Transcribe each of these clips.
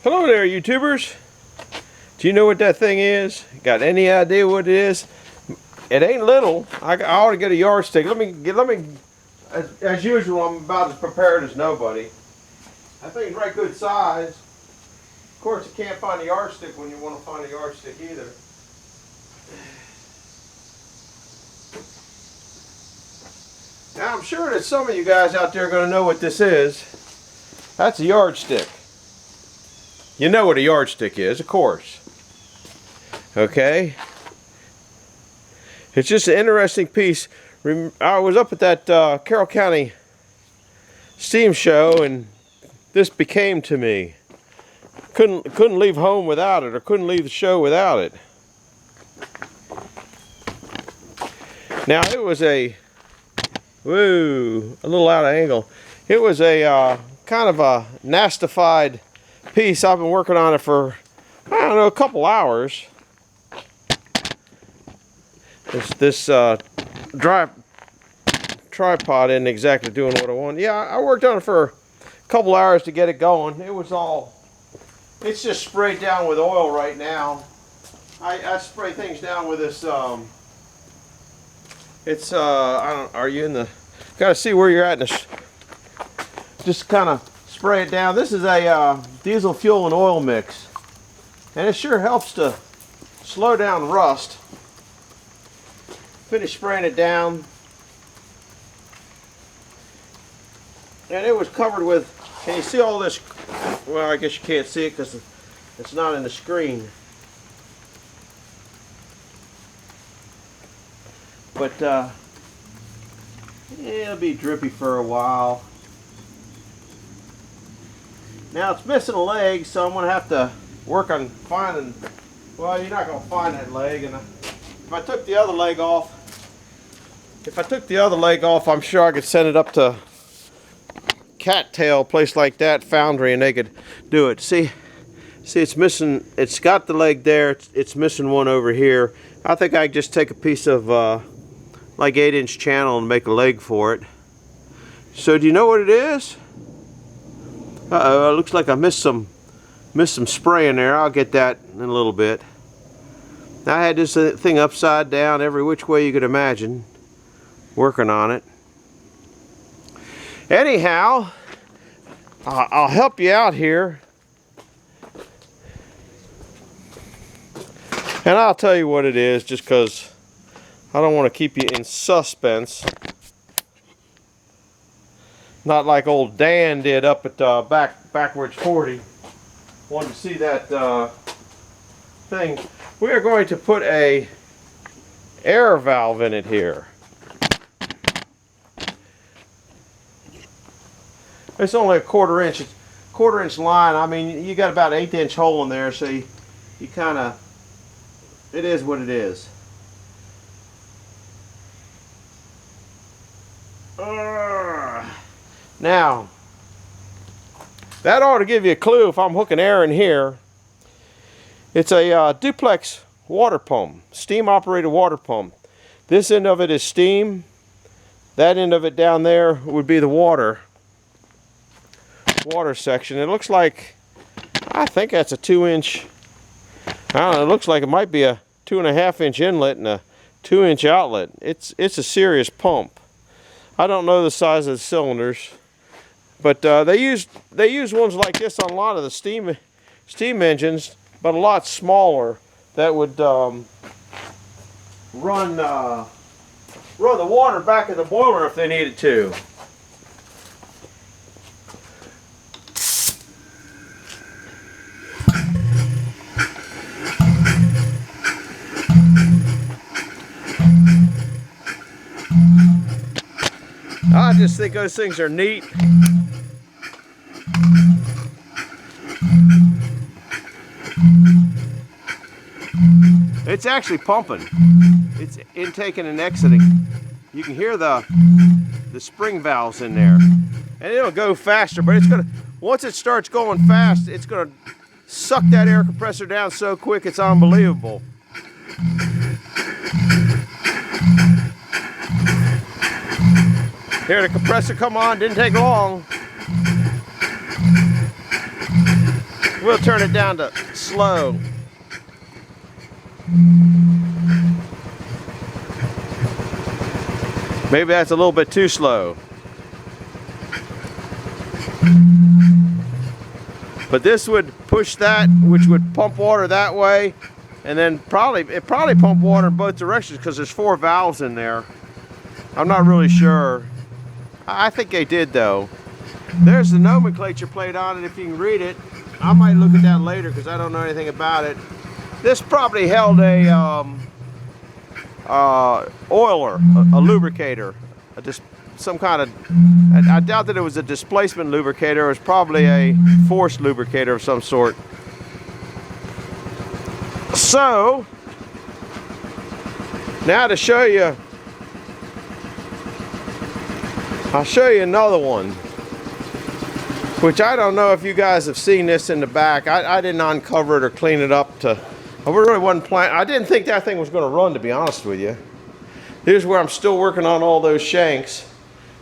Hello there, YouTubers. Do you know what that thing is? Got any idea what it is? It ain't little. I ought to get a yardstick. As usual, I'm about as prepared as nobody. That thing's right good size. Of course, you can't find a yardstick when you want to find a yardstick either. Now, I'm sure that some of you guys out there are going to know what this is. That's a yardstick. You know what a yardstick is, of course. Okay? It's just an interesting piece. I was up at that Carroll County steam show, and this became to me. Couldn't leave home without it, or couldn't leave the show without it. Now, it was a little out of angle. It was a kind of a nastified piece. I've been working on it for, I don't know, a couple hours. This tripod isn't exactly doing what I want. Yeah, I worked on it for a couple hours to get it going. It's just sprayed down with oil right now. I spray things down with this, are you in the, gotta see where you're at in this, just kind of spray it down. This is a diesel fuel and oil mix, and it sure helps to slow down rust. Finished spraying it down, and it was covered with, can you see all this? Well, I guess you can't see it because it's not in the screen, but it'll be drippy for a while. Now it's missing a leg, so I'm going to have to work on finding, well, you're not going to find that leg. And if I took the other leg off, I'm sure I could send it up to Cattail, a place like that, Foundry, and they could do it. See, it's missing, it's got the leg there, it's missing one over here. I think I could just take a piece of like 8-inch channel and make a leg for it. So do you know what it is? Uh-oh, it looks like I missed some spray in there. I'll get that in a little bit. I had this thing upside down every which way you could imagine, working on it. Anyhow, I'll help you out here. And I'll tell you what it is, just because I don't want to keep you in suspense. Not like old Dan did up at Backwards 40. Wanted to see that thing. We are going to put a air valve in it here. It's only a quarter inch line. I mean, you got about an 1/8-inch hole in there, so you kind of, it is what it is. Now, that ought to give you a clue if I'm hooking air in here. It's a duplex water pump, steam operated water pump. This end of it is steam. That end of it down there would be the water section. It looks like, I think that's a 2-inch, I don't know, it looks like it might be a 2.5-inch inlet and a 2-inch outlet. It's a serious pump. I don't know the size of the cylinders, but they use ones like this on a lot of the steam engines, but a lot smaller, that would run the water back in the boiler if they needed to. I just think those things are neat. It's actually pumping. It's intaking and exiting. You can hear the spring valves in there. And it'll go faster, but it's gonna, once it starts going fast, it's gonna suck that air compressor down so quick it's unbelievable. Here, the compressor come on, didn't take long. We'll turn it down to slow. Maybe that's a little bit too slow. But this would push that, which would pump water that way, and then it probably pump water in both directions because there's 4 valves in there. I'm not really sure. I think they did though. There's the nomenclature plate on it if you can read it. I might look at that later because I don't know anything about it. This probably held a oiler, a lubricator, some kind of, I doubt that it was a displacement lubricator. It was probably a force lubricator of some sort. So, now to show you, I'll show you another one, which I don't know if you guys have seen this in the back. I didn't uncover it or clean it up I really wasn't planning. I didn't think that thing was going to run, to be honest with you. Here's where I'm still working on all those shanks.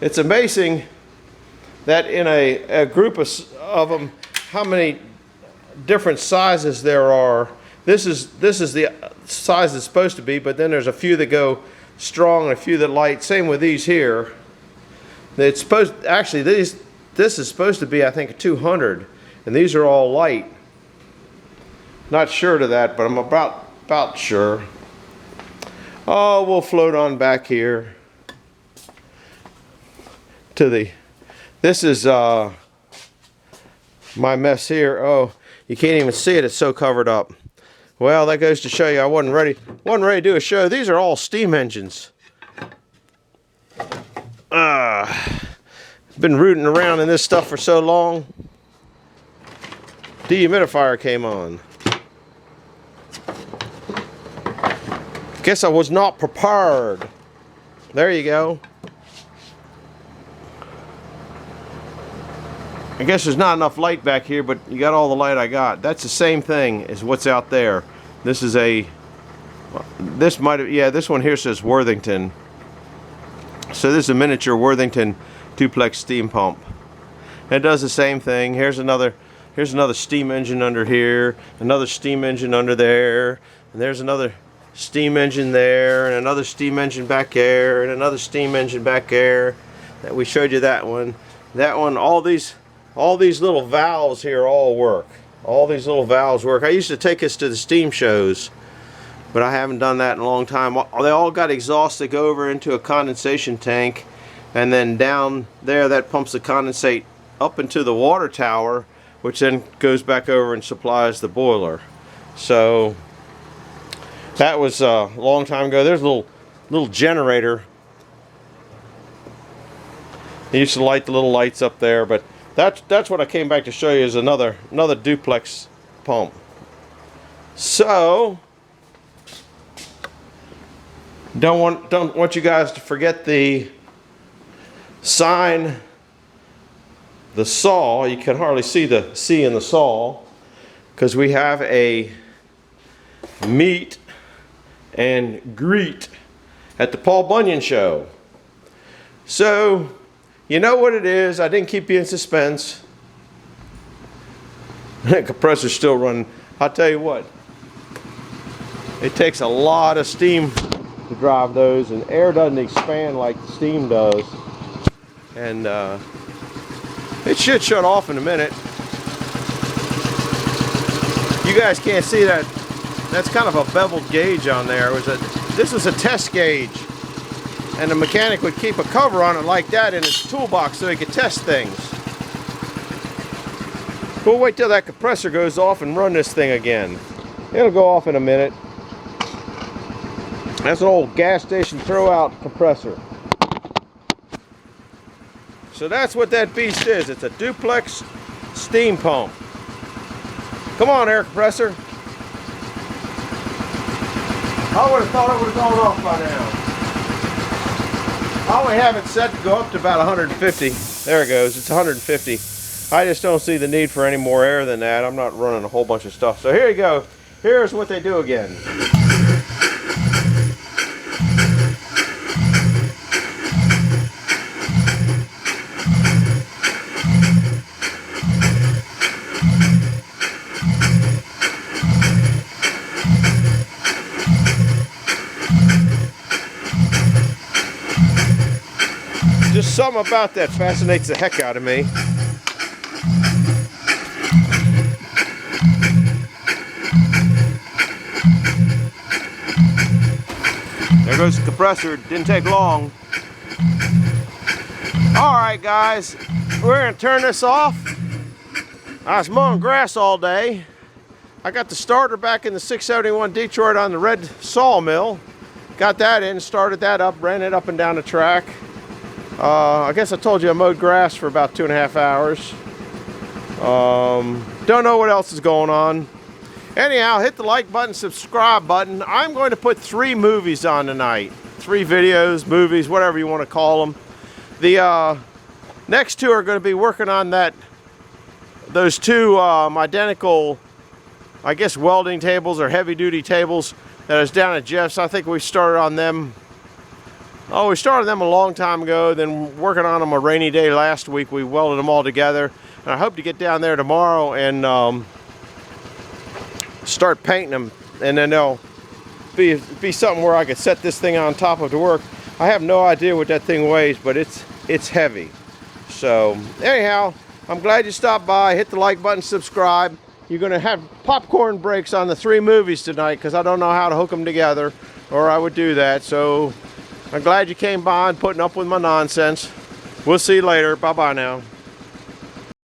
It's amazing that in a group of them, how many different sizes there are. This is the size it's supposed to be, but then there's a few that go strong and a few that light. Same with these here. It's supposed, actually this is supposed to be, I think, a 200, and these are all light. Not sure to that, but I'm about sure. Oh, we'll float on back here to the, this is my mess here. Oh, you can't even see it, it's so covered up. Well, that goes to show you I wasn't ready to do a show. These are all steam engines. Been rooting around in this stuff for so long. Dehumidifier came on. Guess I was not prepared. There you go. I guess there's not enough light back here, but you got all the light I got. That's the same thing as what's out there. This is this might have, yeah, this one here says Worthington. So this is a miniature Worthington duplex steam pump. It does the same thing. Here's another steam engine under here, another steam engine under there, and there's another steam engine there, and another steam engine back there, and another steam engine back there. That we showed you that one. That one, all these little valves here all work. All these little valves work. I used to take us to the steam shows, but I haven't done that in a long time. They all got exhaust that go over into a condensation tank, and then down there that pumps the condensate up into the water tower, which then goes back over and supplies the boiler. So that was a long time ago. There's a little generator. They used to light the little lights up there, but that's what I came back to show you is another duplex pump. So don't want you guys to forget the sign, the saw. You can hardly see the C in the saw because we have a meet and greet at the Paul Bunyan show. So you know what it is. I didn't keep you in suspense. The compressor's still running. I'll tell you what, it takes a lot of steam to drive those, and air doesn't expand like the steam does. And it should shut off in a minute. You guys can't see that. That's kind of a beveled gauge on there. This was a test gauge, and the mechanic would keep a cover on it like that in his toolbox so he could test things. We'll wait till that compressor goes off and run this thing again. It'll go off in a minute. That's an old gas station throw-out compressor. So that's what that beast is. It's a duplex steam pump. Come on, air compressor. I would have thought it would have gone off by now. I only have it set to go up to about 150. There it goes. It's 150. I just don't see the need for any more air than that. I'm not running a whole bunch of stuff. So here you go. Here's what they do again. something about that fascinates the heck out of me. There goes the compressor. Didn't take long. Alright guys, we're going to turn this off. I was mowing grass all day. I got the starter back in the 671 Detroit on the red sawmill. Got that in, started that up, ran it up and down the track. I guess I told you I mowed grass for about 2.5 hours. Don't know what else is going on. Anyhow, hit the like button, subscribe button. I'm going to put 3 movies on tonight. 3 videos, movies, whatever you want to call them. The next 2 are going to be working on those 2 identical, I guess, welding tables or heavy-duty tables that is down at Jeff's. I think we started on them. Oh, we started them a long time ago. Then working on them a rainy day last week. We welded them all together, and I hope to get down there tomorrow and start painting them, and then they'll be something where I could set this thing on top of to work. I have no idea what that thing weighs, but it's heavy. So anyhow, I'm glad you stopped by. Hit the like button, subscribe. You're going to have popcorn breaks on the 3 movies tonight because I don't know how to hook them together, or I would do that. So I'm glad you came by and putting up with my nonsense. We'll see you later. Bye-bye now.